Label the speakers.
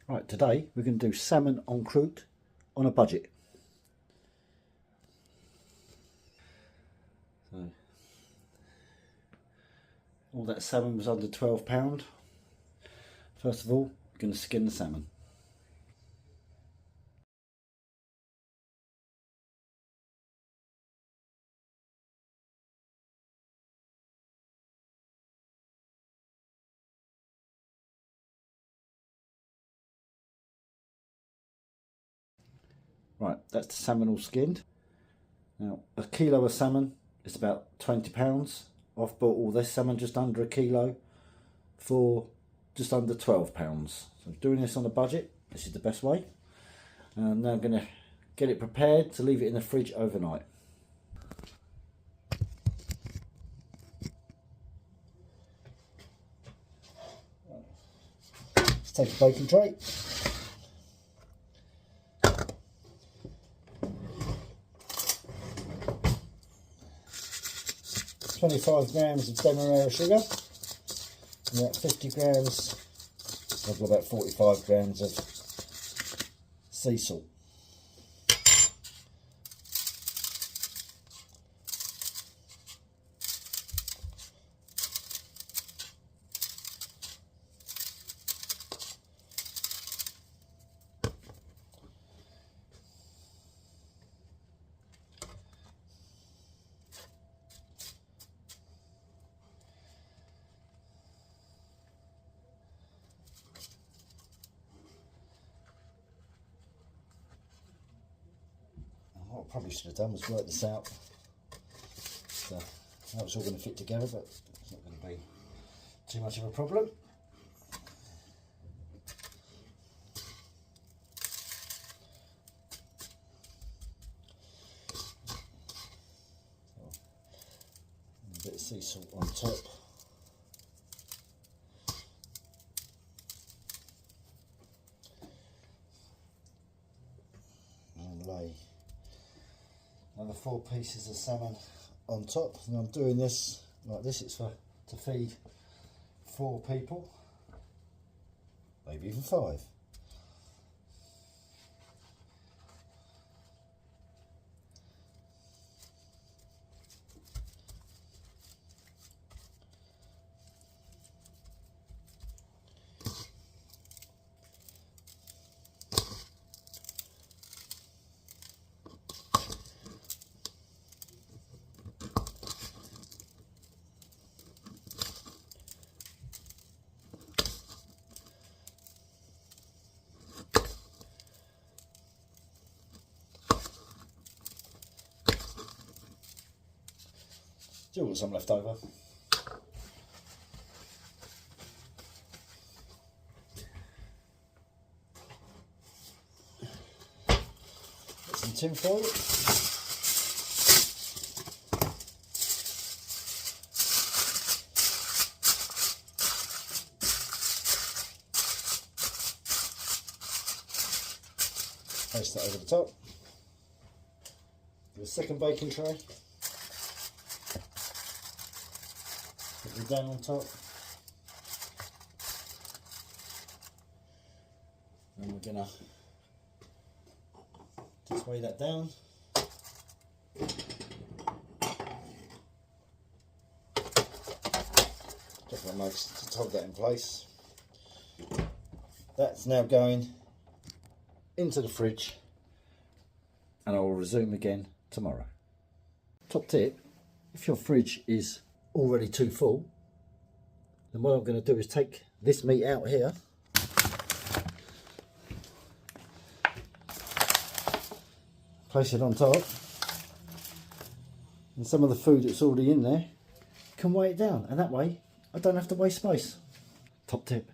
Speaker 1: Right, today we're going to do salmon en croute on a budget. So, all that salmon was under £12. First of all, we're going to skin the salmon. Right, that's the salmon all skinned. Now, a kilo of salmon is about £20. I've bought all this salmon just under a kilo for just under £12. So doing this on a budget, this is the best way. And now I'm going to get it prepared to leave it in the fridge overnight. Let's take a baking tray. 25 grams of demerara sugar, and about 50 grams, I've got about 45 grams of sea salt. What I probably should have done was work this out. So now it's all going to fit together, but it's not going to be too much of a problem. A bit of sea salt on top. And lay another 4 pieces of salmon on top. And I'm doing this like this, it's to feed 4 people, maybe even 5. Still got some left over. Get some tin foil. Place that over the top. Get a second baking tray. Put it down on top, and we're gonna just weigh that down. Just my mugs to hold that in place. That's now going into the fridge, and I will resume again tomorrow. Top tip: if your fridge is already too full, then what I'm going to do is take this meat out here, place it on top, and some of the food that's already in there can weigh it down, and that way I don't have to waste space. Top tip.